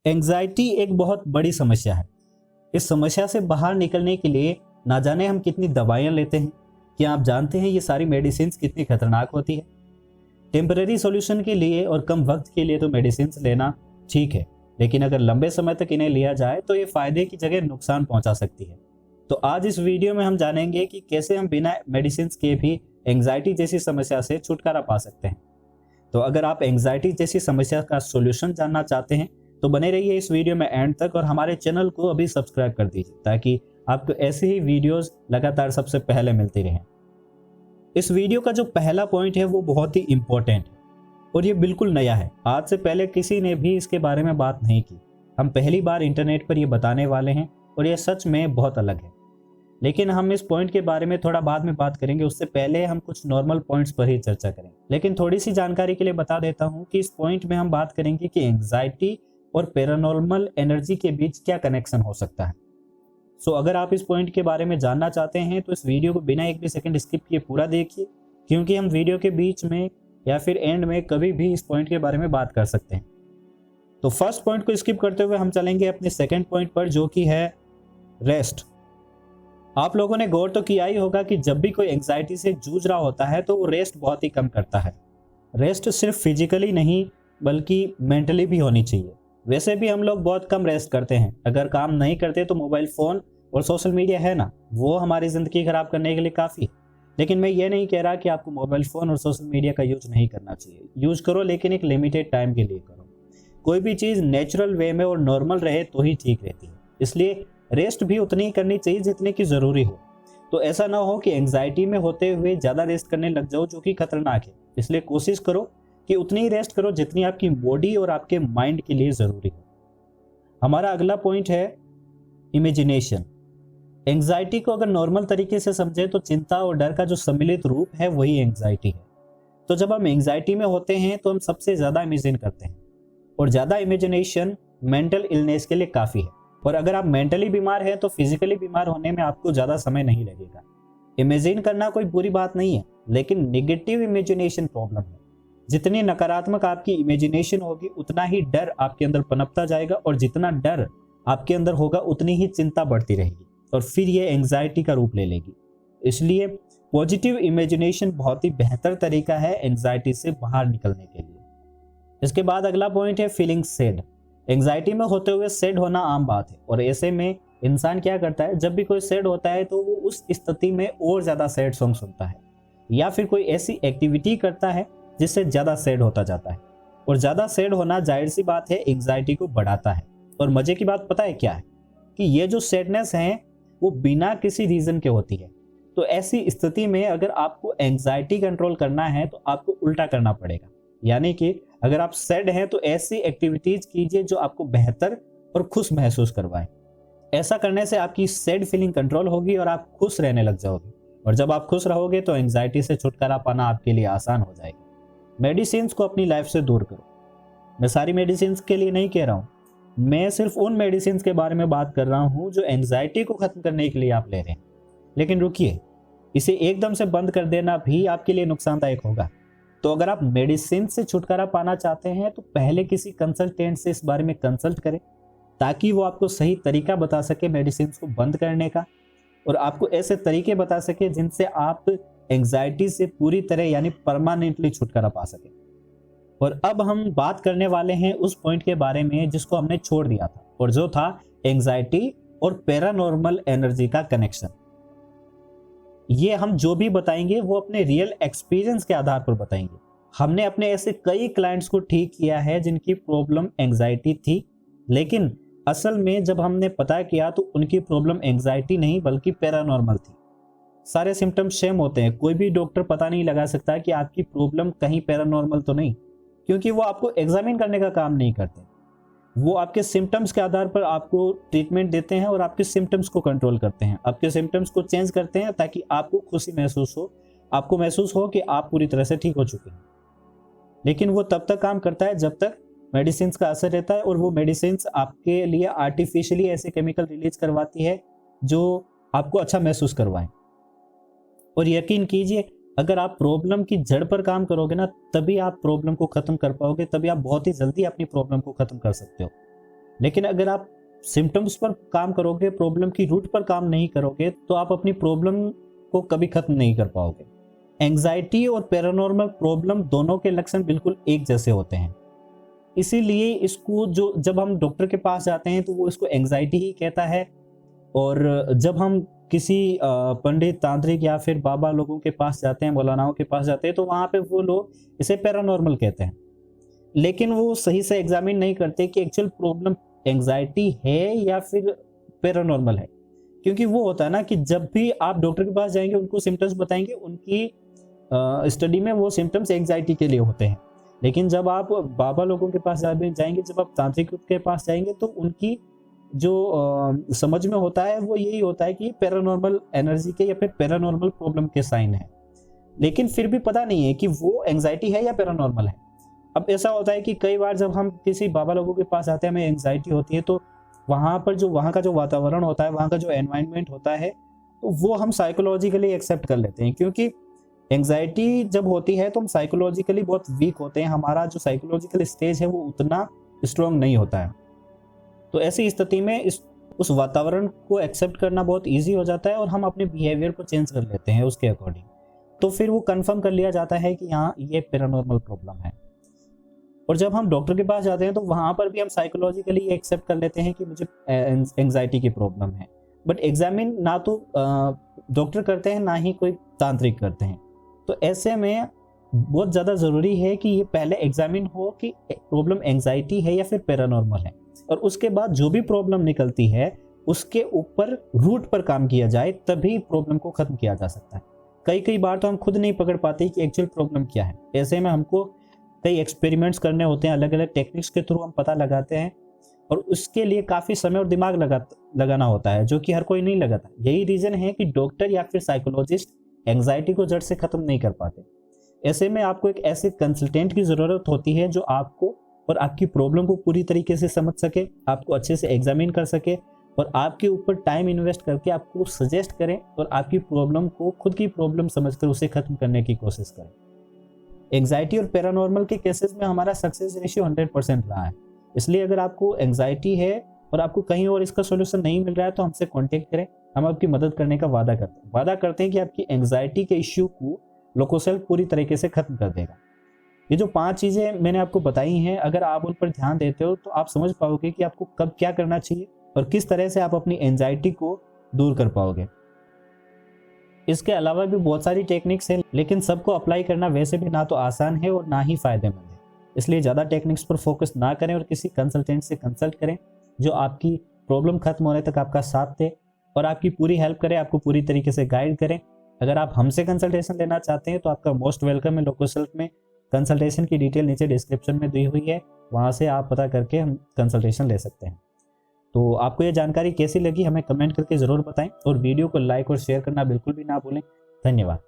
Anxiety एक बहुत बड़ी समस्या है। इस समस्या से बाहर निकलने के लिए ना जाने हम कितनी दवाइयाँ लेते हैं। क्या आप जानते हैं ये सारी मेडिसिन कितनी खतरनाक होती है? टेम्परेरी सॉल्यूशन के लिए और कम वक्त के लिए तो मेडिसिन लेना ठीक है, लेकिन अगर लंबे समय तक इन्हें लिया जाए तो ये फायदे की जगह नुकसान पहुंचा सकती है। तो आज इस वीडियो में हम जानेंगे कि कैसे हम बिना मेडिसिन के भी एंजाइटी जैसी समस्या से छुटकारा पा सकते हैं। तो अगर आप एंजाइटी जैसी समस्या का सॉल्यूशन जानना चाहते हैं तो बने रहिए इस वीडियो में एंड तक, और हमारे चैनल को अभी सब्सक्राइब कर दीजिए ताकि आपको ऐसे ही वीडियोस लगातार सबसे पहले मिलती रहें। इस वीडियो का जो पहला पॉइंट है वो बहुत ही इंपॉर्टेंट है और ये बिल्कुल नया है। आज से पहले किसी ने भी इसके बारे में बात नहीं की। हम पहली बार इंटरनेट पर ये बताने वाले हैं और ये सच में बहुत अलग है। लेकिन हम इस पॉइंट के बारे में थोड़ा बाद में बात करेंगे, उससे पहले हम कुछ नॉर्मल पॉइंट्स पर ही चर्चा करें। लेकिन थोड़ी सी जानकारी के लिए बता देता हूँ कि इस पॉइंट में हम बात करेंगे कि एंजाइटी और पैरानॉर्मल एनर्जी के बीच क्या कनेक्शन हो सकता है। सो अगर आप इस पॉइंट के बारे में जानना चाहते हैं तो इस वीडियो को बिना एक भी सेकंड स्किप किए पूरा देखिए, क्योंकि हम वीडियो के बीच में या फिर एंड में कभी भी इस पॉइंट के बारे में बात कर सकते हैं। तो फर्स्ट पॉइंट को स्किप करते हुए हम चलेंगे अपने सेकंड पॉइंट पर, जो कि है रेस्ट। आप लोगों ने गौर तो किया ही होगा कि जब भी कोई एंजाइटी से जूझ रहा होता है तो वो रेस्ट बहुत ही कम करता है। रेस्ट सिर्फ फिजिकली नहीं बल्कि मेंटली भी होनी चाहिए। वैसे भी हम लोग बहुत कम रेस्ट करते हैं। अगर काम नहीं करते तो मोबाइल फ़ोन और सोशल मीडिया है ना, वो हमारी ज़िंदगी ख़राब करने के लिए काफ़ी। लेकिन मैं ये नहीं कह रहा कि आपको मोबाइल फ़ोन और सोशल मीडिया का यूज नहीं करना चाहिए। यूज करो, लेकिन एक लिमिटेड टाइम के लिए करो। कोई भी चीज़ नेचुरल वे में और नॉर्मल रहे तो ही ठीक रहती है। इसलिए रेस्ट भी उतनी ही करनी चाहिए जितने की ज़रूरी हो। तो ऐसा ना हो कि एंजाइटी में होते हुए ज़्यादा रेस्ट करने लग जाओ, जो कि खतरनाक है। इसलिए कोशिश करो कि उतनी ही रेस्ट करो जितनी आपकी बॉडी और आपके माइंड के लिए ज़रूरी है। हमारा अगला पॉइंट है इमेजिनेशन। एंजाइटी को अगर नॉर्मल तरीके से समझे तो चिंता और डर का जो सम्मिलित रूप है वही एंजाइटी है। तो जब हम एंजाइटी में होते हैं तो हम सबसे ज़्यादा इमेजिन करते हैं, और ज़्यादा इमेजिनेशन मेंटल इलनेस के लिए काफ़ी है। और अगर आप मेंटली बीमार हैं तो फिजिकली बीमार होने में आपको ज़्यादा समय नहीं लगेगा। इमेजिन करना कोई बुरी बात नहीं है, लेकिन नेगेटिव इमेजिनेशन प्रॉब्लम है। जितनी नकारात्मक आपकी इमेजिनेशन होगी उतना ही डर आपके अंदर पनपता जाएगा, और जितना डर आपके अंदर होगा उतनी ही चिंता बढ़ती रहेगी और फिर ये एंजाइटी का रूप ले लेगी। इसलिए पॉजिटिव इमेजिनेशन बहुत ही बेहतर तरीका है एंजाइटी से बाहर निकलने के लिए। इसके बाद अगला पॉइंट है फीलिंग सैड। एंजाइटी में होते हुए सैड होना आम बात है, और ऐसे में इंसान क्या करता है, जब भी कोई सैड होता है तो वो उस स्थिति में और ज़्यादा सैड सॉन्ग सुनता है या फिर कोई ऐसी एक्टिविटी करता है जिससे ज़्यादा सैड होता जाता है। और ज़्यादा सैड होना जाहिर सी बात है एंजाइटी को बढ़ाता है। और मज़े की बात पता है क्या है, कि ये जो सैडनेस है वो बिना किसी रीज़न के होती है। तो ऐसी स्थिति में अगर आपको एंजाइटी कंट्रोल करना है तो आपको उल्टा करना पड़ेगा। यानी कि अगर आप सैड हैं तो ऐसी एक्टिविटीज कीजिए जो आपको बेहतर और खुश महसूस करवाए। ऐसा करने से आपकी सैड फीलिंग कंट्रोल होगी और आप खुश रहने लग जाओगे, और जब आप खुश रहोगे तो एंजाइटी से छुटकारा पाना आपके लिए आसान हो जाएगा। मेडिसिन को अपनी लाइफ से दूर करो। मैं सारी मेडिसिन के लिए नहीं कह रहा हूँ, मैं सिर्फ उन मेडिसिन के बारे में बात कर रहा हूँ जो एंजाइटी को खत्म करने के लिए आप ले रहे हैं। लेकिन रुकिए, इसे एकदम से बंद कर देना भी आपके लिए नुकसानदायक होगा। तो अगर आप मेडिसिन से छुटकारा पाना चाहते हैं तो पहले किसी कंसल्टेंट से इस बारे में कंसल्ट करें, ताकि वो आपको सही तरीका बता सके मेडिसिन को बंद करने का, और आपको ऐसे तरीके बता सके जिनसे आप एंजाइटी से पूरी तरह यानी परमानेंटली छुटकारा पा सके। और अब हम बात करने वाले हैं उस पॉइंट के बारे में जिसको हमने छोड़ दिया था, और जो था एंजाइटी और पैरानॉर्मल एनर्जी का कनेक्शन। ये हम जो भी बताएंगे वो अपने रियल एक्सपीरियंस के आधार पर बताएंगे। हमने अपने ऐसे कई क्लाइंट्स को ठीक किया है जिनकी प्रॉब्लम एंजाइटी थी, लेकिन असल में जब हमने पता किया तो उनकी प्रॉब्लम एंजाइटी नहीं बल्कि पैरानॉर्मल थी। सारे सिम्टम्स सेम होते हैं, कोई भी डॉक्टर पता नहीं लगा सकता कि आपकी प्रॉब्लम कहीं पैरानॉर्मल तो नहीं, क्योंकि वो आपको एग्जामिन करने का काम नहीं करते। वो आपके सिम्टम्स के आधार पर आपको ट्रीटमेंट देते हैं और आपके सिम्टम्स को कंट्रोल करते हैं, आपके सिम्टम्स को चेंज करते हैं ताकि आपको खुशी महसूस हो, आपको महसूस हो कि आप पूरी तरह से ठीक हो चुके हैं। लेकिन वो तब तक काम करता है जब तक मेडिसिन का असर रहता है, और वो मेडिसिन आपके लिए आर्टिफिशियली ऐसे केमिकल रिलीज करवाती है जो आपको अच्छा महसूस करवाएं। और यकीन कीजिए, अगर आप प्रॉब्लम की जड़ पर काम करोगे ना, तभी आप प्रॉब्लम को खत्म कर पाओगे, तभी आप बहुत ही जल्दी अपनी प्रॉब्लम को खत्म कर सकते हो। लेकिन अगर आप सिम्टम्स पर काम करोगे, प्रॉब्लम की रूट पर काम नहीं करोगे, तो आप अपनी प्रॉब्लम को कभी खत्म नहीं कर पाओगे। एंजाइटी और पैरानॉर्मल प्रॉब्लम दोनों के लक्षण बिल्कुल एक जैसे होते हैं, इसीलिए इसको जब हम डॉक्टर के पास जाते हैं तो वो इसको एंजाइटी ही कहता है, और जब हम किसी पंडित, तांत्रिक या फिर बाबा लोगों के पास जाते हैं, मौलानाओं के पास जाते हैं, तो वहाँ पे वो लोग इसे पैरानॉर्मल कहते हैं। लेकिन वो सही से एग्जामिन नहीं करते कि एक्चुअल प्रॉब्लम एंजाइटी है या फिर पैरानॉर्मल है। क्योंकि वो होता है ना कि जब भी आप डॉक्टर के पास जाएंगे, उनको सिम्टम्स बताएंगे, उनकी स्टडी में वो सिम्टम्स एंजाइटी के लिए होते हैं। लेकिन जब आप बाबा लोगों के पास जाएंगे, जब आप तांत्रिक के पास जाएंगे, तो उनकी जो समझ में होता है वो यही होता है कि पैरानॉर्मल एनर्जी के या फिर पैरानॉर्मल प्रॉब्लम के साइन है। लेकिन फिर भी पता नहीं है कि वो एंजाइटी है या पैरानॉर्मल है। अब ऐसा होता है कि कई बार जब हम किसी बाबा लोगों के पास आते हैं, हमें एंजाइटी होती है, तो वहाँ का जो वातावरण होता है, वहाँ का जो एनवायरनमेंट होता है, तो वो हम साइकोलॉजिकली एक्सेप्ट कर लेते हैं। क्योंकि एंजाइटी जब होती है तो हम साइकोलॉजिकली बहुत वीक होते हैं, हमारा जो साइकोलॉजिकल स्टेज है वो उतना स्ट्रॉन्ग नहीं होता है। तो ऐसी स्थिति में उस वातावरण को एक्सेप्ट करना बहुत ईजी हो जाता है और हम अपने बिहेवियर को चेंज कर लेते हैं उसके अकॉर्डिंग। तो फिर वो कंफर्म कर लिया जाता है कि हाँ, ये पैरानॉर्मल प्रॉब्लम है। और जब हम डॉक्टर के पास जाते हैं तो वहाँ पर भी हम साइकोलॉजिकली एक्सेप्ट कर लेते हैं कि मुझे एंजाइटी की प्रॉब्लम है। बट एग्जामिन ना तो डॉक्टर करते हैं, ना ही कोई तांत्रिक करते हैं। तो ऐसे में बहुत ज़्यादा ज़रूरी है कि ये पहले एग्जामिन हो कि प्रॉब्लम एंजाइटी है या फिर पैरानॉर्मल है, और उसके बाद जो भी प्रॉब्लम निकलती है उसके ऊपर रूट पर काम किया जाए, तभी प्रॉब्लम को ख़त्म किया जा सकता है। कई बार तो हम खुद नहीं पकड़ पाते कि एक्चुअल प्रॉब्लम क्या है। ऐसे में हमको कई एक्सपेरिमेंट्स करने होते हैं, अलग अलग टेक्निक्स के थ्रू हम पता लगाते हैं, और उसके लिए काफ़ी समय और दिमाग लगाना होता है, जो कि हर कोई नहीं लगाता। यही रीज़न है कि डॉक्टर या फिर साइकोलॉजिस्ट एंजाइटी को जड़ से ख़त्म नहीं कर पाते। ऐसे में आपको एक ऐसे कंसल्टेंट की ज़रूरत होती है जो आपको और आपकी प्रॉब्लम को पूरी तरीके से समझ सके, आपको अच्छे से एग्जामिन कर सके, और आपके ऊपर टाइम इन्वेस्ट करके आपको सजेस्ट करें, और आपकी प्रॉब्लम को खुद की प्रॉब्लम समझकर उसे ख़त्म करने की कोशिश करें। एंजाइटी और पैरानॉर्मल के केसेस में हमारा सक्सेस रेशियो 100% रहा है। इसलिए अगर आपको एंजाइटी है और आपको कहीं और इसका सोल्यूशन नहीं मिल रहा है, तो हमसे कॉन्टेक्ट करें, हम आपकी मदद करने का वादा करते हैं कि आपकी एंजाइटी के इश्यू को लोकोसेल्फ पूरी तरीके से खत्म कर देगा। ये जो 5 चीज़ें मैंने आपको बताई हैं, अगर आप उन पर ध्यान देते हो तो आप समझ पाओगे कि आपको कब क्या करना चाहिए और किस तरह से आप अपनी एंजाइटी को दूर कर पाओगे। इसके अलावा भी बहुत सारी टेक्निक्स हैं, लेकिन सबको अप्लाई करना वैसे भी ना तो आसान है और ना ही फ़ायदेमंद है। इसलिए ज़्यादा टेक्निक्स पर फोकस ना करें और किसी कंसल्टेंट से कंसल्ट करें जो आपकी प्रॉब्लम खत्म होने तक आपका साथ दे और आपकी पूरी हेल्प करे, आपको पूरी तरीके से गाइड करें। अगर आप हमसे कंसल्टेशन लेना चाहते हैं तो आपका मोस्ट वेलकम है। लोकोसेल्फ में कंसल्टेशन की डिटेल नीचे डिस्क्रिप्शन में दी हुई है, वहाँ से आप पता करके हम कंसल्टेशन ले सकते हैं। तो आपको ये जानकारी कैसी लगी हमें कमेंट करके ज़रूर बताएं, और वीडियो को लाइक और शेयर करना बिल्कुल भी ना भूलें। धन्यवाद।